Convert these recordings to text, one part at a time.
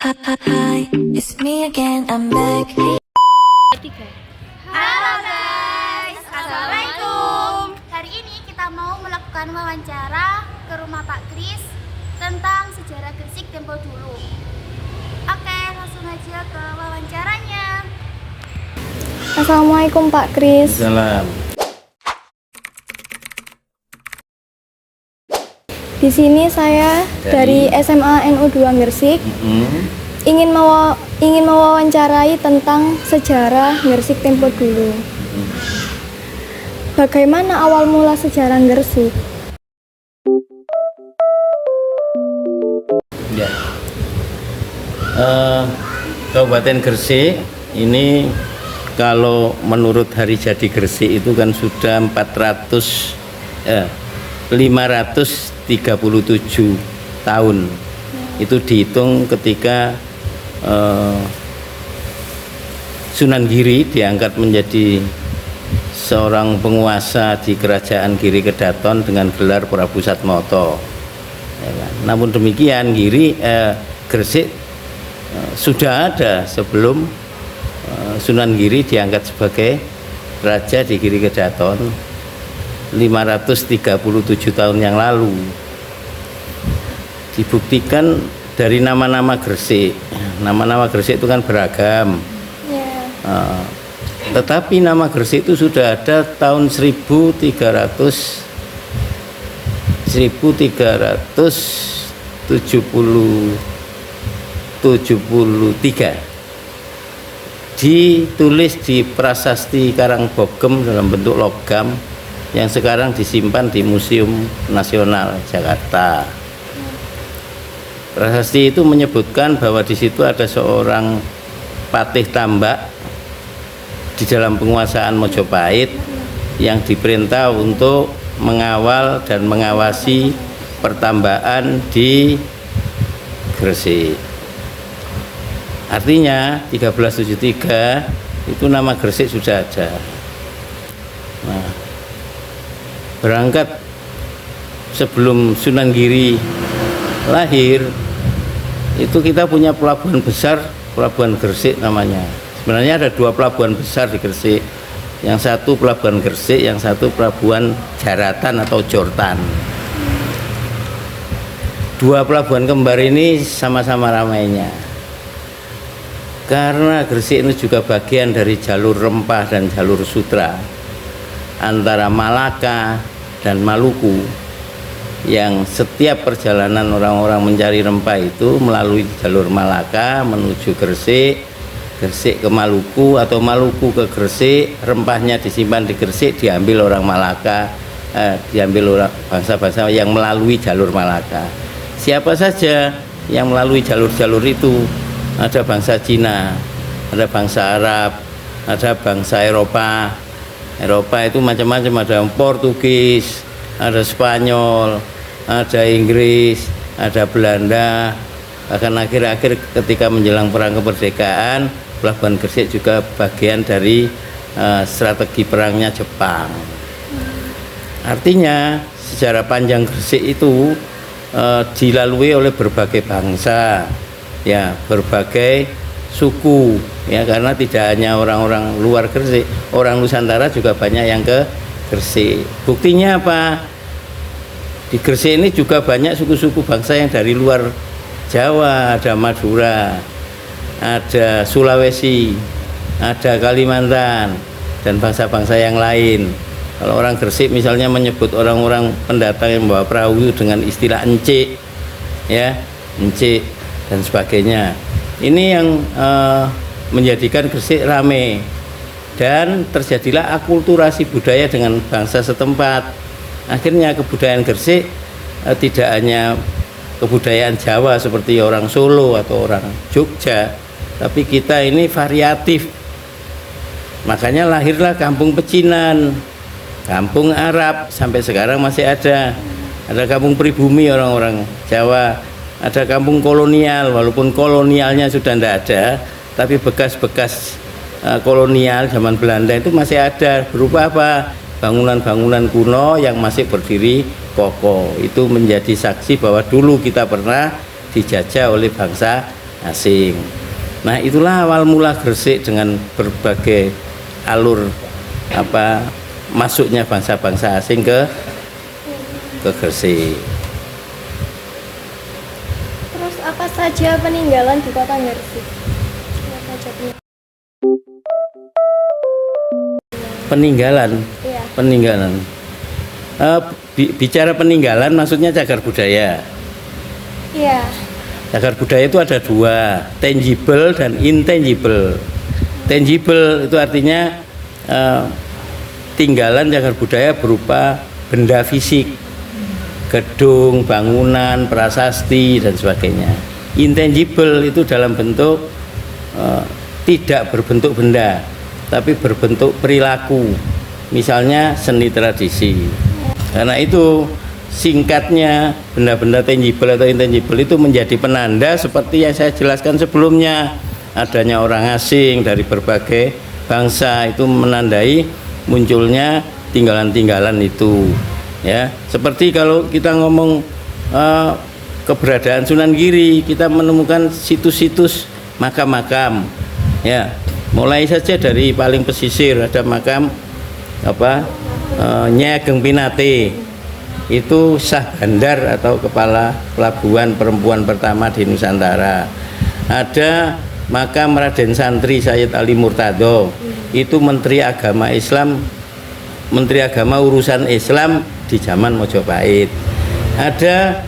Hi, it's me again, I'm back. Halo guys, Assalamualaikum. Hari ini kita mau melakukan wawancara ke rumah Pak Kris tentang sejarah Gresik tempo dulu. Oke, langsung aja ke wawancaranya. Assalamualaikum Pak Kris. Salam. Di sini saya dari SMA NU 2 Gresik ingin mewawancarai tentang sejarah Gresik tempo dulu. Bagaimana awal mula sejarah Gresik? Ya. Kabupaten Gresik ini kalau menurut hari jadi Gresik itu kan sudah 537 tahun. Itu dihitung ketika Sunan Giri diangkat menjadi seorang penguasa di kerajaan Giri Kedaton dengan gelar Prabu Satmoto. Ya kan? Namun demikian Gresik sudah ada sebelum Sunan Giri diangkat sebagai raja di Giri Kedaton 537 tahun yang lalu. Dibuktikan dari nama-nama Gresik. Nama-nama Gresik itu kan beragam. Tetapi nama Gresik itu sudah ada tahun 1373. Ditulis di Prasasti Karangbogem dalam bentuk logam yang sekarang disimpan di Museum Nasional Jakarta. Prasasti itu menyebutkan bahwa di situ ada seorang patih tambak di dalam penguasaan Mojopahit yang diperintah untuk mengawal dan mengawasi pertambakan di Gresik. Artinya 1373 itu nama Gresik sudah ada. Nah, berangkat sebelum Sunan Giri lahir itu kita punya pelabuhan besar, Pelabuhan Gresik namanya. Sebenarnya ada dua pelabuhan besar di Gresik, yang satu Pelabuhan Gresik, yang satu Pelabuhan Jaratan atau Jortan. Dua pelabuhan kembar ini sama-sama ramainya karena Gresik ini juga bagian dari jalur rempah dan jalur sutra antara Malaka dan Maluku, yang setiap perjalanan orang-orang mencari rempah itu melalui jalur Malaka menuju Gresik, Gresik ke Maluku atau Maluku ke Gresik, rempahnya disimpan di Gresik, diambil orang Malaka, diambil orang bangsa-bangsa yang melalui jalur Malaka. Siapa saja yang melalui jalur-jalur itu? Ada bangsa Cina, ada bangsa Arab, ada bangsa Eropa. Eropa itu macam-macam, ada Portugis, ada Spanyol, ada Inggris, ada Belanda. Bahkan akhir-akhir ketika menjelang perang kemerdekaan, Pelabuhan Gresik juga bagian dari strategi perangnya Jepang. Artinya sejarah panjang Gresik itu dilalui oleh berbagai bangsa, ya, berbagai suku, ya, karena tidak hanya orang-orang luar Gresik, orang Nusantara juga banyak yang ke Gresik. Buktinya apa? Di Gresik ini juga banyak suku-suku bangsa yang dari luar Jawa, ada Madura, ada Sulawesi, ada Kalimantan, dan bangsa-bangsa yang lain. Kalau orang Gresik misalnya menyebut orang-orang pendatang yang membawa perahu dengan istilah encik, ya, encik dan sebagainya. Ini yang menjadikan Gresik rame, dan terjadilah akulturasi budaya dengan bangsa setempat. Akhirnya kebudayaan Gresik tidak hanya kebudayaan Jawa seperti orang Solo atau orang Jogja, tapi kita ini variatif. Makanya lahirlah kampung pecinan, kampung Arab, sampai sekarang masih ada kampung pribumi orang-orang Jawa, ada kampung kolonial, walaupun kolonialnya sudah tidak ada, tapi bekas-bekas kolonial zaman Belanda itu masih ada, berupa apa? Bangunan-bangunan kuno yang masih berdiri kokoh. Itu menjadi saksi bahwa dulu kita pernah dijajah oleh bangsa asing. Nah, itulah awal mula Gresik dengan berbagai alur masuknya bangsa-bangsa asing ke Gresik. Terus apa saja peninggalan di Kota Gresik? Peninggalan. Iya. Peninggalan. Bicara peninggalan maksudnya cagar budaya. Iya. Cagar budaya itu ada dua, tangible dan intangible. Tangible itu artinya tinggalan cagar budaya berupa benda fisik, gedung, bangunan, prasasti dan sebagainya. Intangible itu dalam bentuk tidak berbentuk benda, tapi berbentuk perilaku, misalnya seni tradisi. Karena itu singkatnya benda-benda tangible atau intangible itu menjadi penanda seperti yang saya jelaskan sebelumnya, adanya orang asing dari berbagai bangsa itu menandai munculnya tinggalan-tinggalan itu, ya. Seperti kalau kita ngomong keberadaan Sunan Giri, kita menemukan situs-situs makam-makam, ya. Mulai saja dari paling pesisir ada makam Nyai Ageng Pinate, itu Sah Bandar atau kepala pelabuhan perempuan pertama di Nusantara. Ada makam Raden Santri Sayyid Ali Murtado, itu Menteri Agama Islam, Menteri Agama urusan Islam di zaman Mojopahit. Ada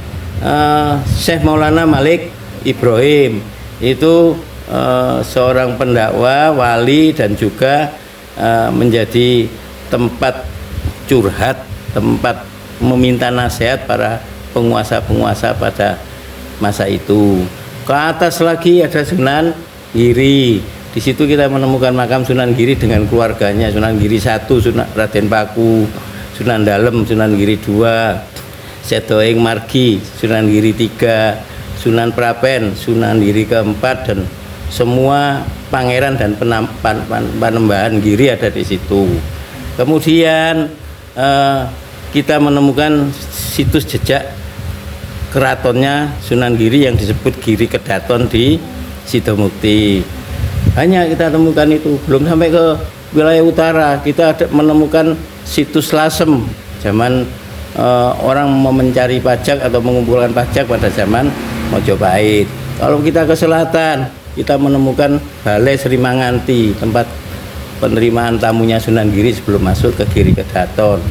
Syekh Maulana Malik Ibrahim, itu seorang pendakwa, wali dan juga menjadi tempat curhat, tempat meminta nasihat para penguasa-penguasa pada masa itu. Ke atas lagi ada Sunan Giri. Di situ kita menemukan makam Sunan Giri dengan keluarganya, Sunan Giri 1, Raden Paku, Sunan Dalem, Sunan Giri 2, Sedoeng Margi, Sunan Giri 3, Sunan Prapen, Sunan Giri keempat, dan semua pangeran dan panembahan Giri ada di situ. Kemudian kita menemukan situs jejak keratonnya Sunan Giri yang disebut Giri Kedaton di Sidomukti. Hanya kita temukan itu, belum sampai ke wilayah utara. Kita ada menemukan situs Lasem zaman orang mau mencari pajak atau mengumpulkan pajak pada zaman Mojopahit. Kalau kita ke selatan, kita menemukan Balai Sri Manganti, tempat penerimaan tamunya Sunan Giri sebelum masuk ke Giri Kedaton.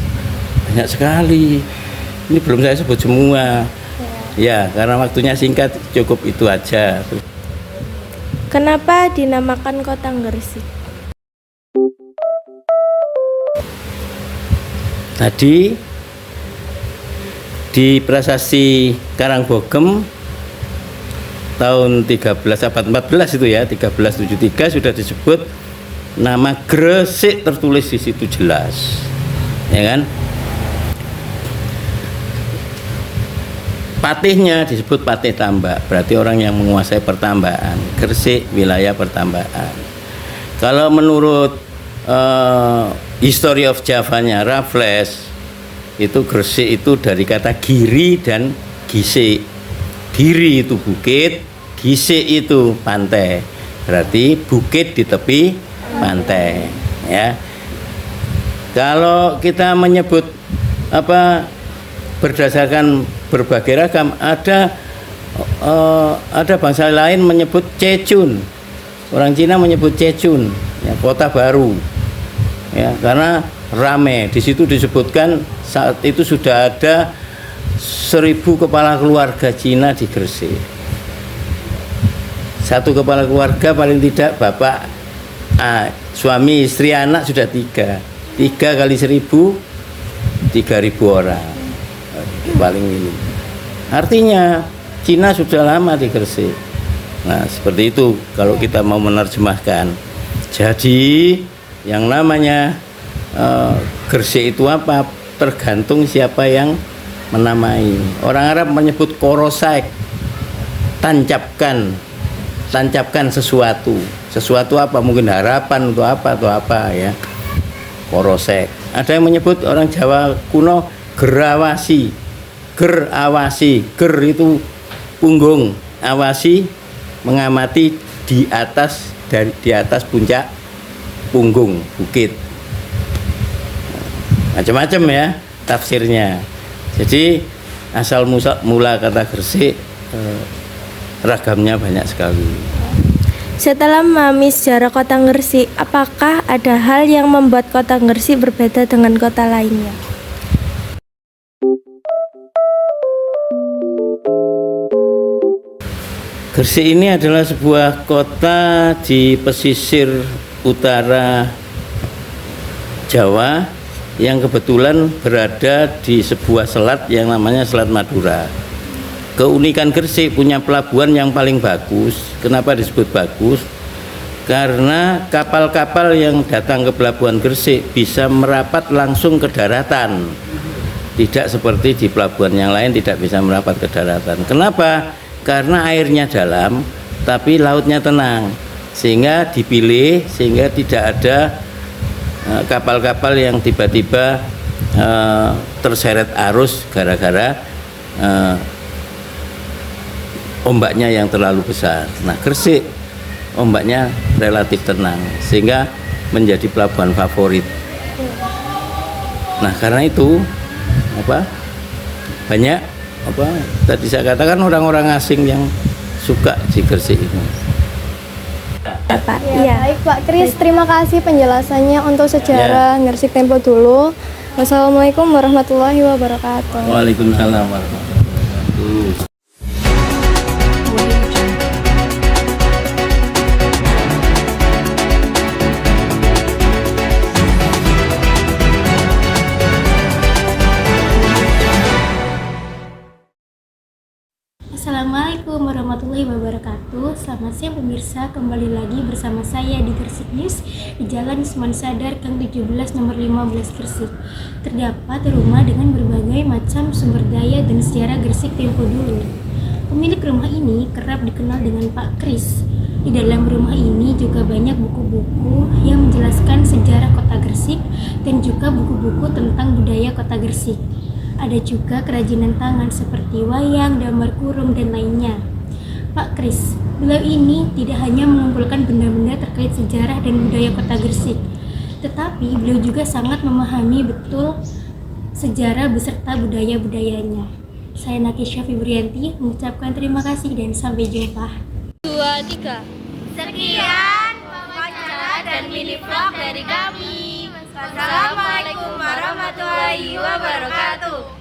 Banyak sekali. Ini belum saya sebut semua. Ya, karena waktunya singkat, cukup itu aja. Kenapa dinamakan Kota Gresik? Tadi di Prasasti Karangbogem tahun 13 abad 14 itu ya, 1373 sudah disebut nama Gresik, tertulis di situ jelas. Ya kan? Patihnya disebut Patih Tambak, berarti orang yang menguasai pertambakan. Gresik wilayah pertambakan. Kalau menurut History of Java-nya Raffles, itu Gresik itu dari kata giri dan gisik. Giri itu bukit, gisik itu pantai. Berarti bukit di tepi pantai, ya. Kalau kita menyebut berdasarkan berbagai ragam, ada bangsa lain menyebut Cechun, orang Cina menyebut Cechun, ya, kota baru, ya, karena rame. Di situ disebutkan saat itu sudah ada 1000 kepala keluarga Cina di Gresik. Satu kepala keluarga paling tidak bapak, suami, istri, anak sudah 3 kali 1000, 3000 orang paling ini. Artinya Cina sudah lama di Gresik. Nah, seperti itu kalau kita mau menerjemahkan. Jadi yang namanya Gresik itu apa? Tergantung siapa yang menamai. Orang Arab menyebut korosek, tancapkan sesuatu. Sesuatu apa? Mungkin harapan untuk apa ya. Korosek. Ada yang menyebut orang Jawa kuno gerawasi. Ger awasi, ger itu punggung, awasi mengamati di atas puncak punggung bukit. Macam-macam ya tafsirnya. Jadi asal mula kata Gresik ragamnya banyak sekali. Setelah memahami sejarah kota Gresik, apakah ada hal yang membuat kota Gresik berbeda dengan kota lainnya? Gresik ini adalah sebuah kota di pesisir utara Jawa yang kebetulan berada di sebuah selat yang namanya Selat Madura. Keunikan Gresik punya pelabuhan yang paling bagus. Kenapa disebut bagus? Karena kapal-kapal yang datang ke pelabuhan Gresik bisa merapat langsung ke daratan. Tidak seperti di pelabuhan yang lain tidak bisa merapat ke daratan. Kenapa? Karena airnya dalam tapi lautnya tenang. Sehingga dipilih sehingga tidak ada kapal-kapal yang tiba-tiba terseret arus gara-gara ombaknya yang terlalu besar. Nah, Gresik ombaknya relatif tenang sehingga menjadi pelabuhan favorit. Nah, karena itu banyak tadi saya katakan orang-orang asing yang suka di Gresik ini. Pak, Ya, baik Pak Kris, terima kasih penjelasannya untuk sejarah Gresik tempo dulu. Wassalamualaikum warahmatullahi wabarakatuh. Waalaikumsalam warahmatullahi wabarakatuh. Assalamualaikum warahmatullahi wabarakatuh. Selamat siang pemirsa, kembali lagi bersama saya di Gresik News di Jalan Usman Sadar Gang 17 nomor 15 Gresik. Terdapat rumah dengan berbagai macam sumber daya dan sejarah Gresik tempo dulu. Pemilik rumah ini kerap dikenal dengan Pak Kris. Di dalam rumah ini juga banyak buku-buku yang menjelaskan sejarah kota Gresik dan juga buku-buku tentang budaya kota Gresik. Ada juga kerajinan tangan seperti wayang, gambar kurung, dan lainnya. Pak Kris, beliau ini tidak hanya mengumpulkan benda-benda terkait sejarah dan budaya kota Gresik, tetapi beliau juga sangat memahami betul sejarah beserta budaya-budayanya. Saya Nakisha Fibrianti mengucapkan terima kasih dan sampai jumpa. 2, 3. Sekian wawancara dan mini vlog dari kami. Wassalamualaikum warahmatullahi wabarakatuh.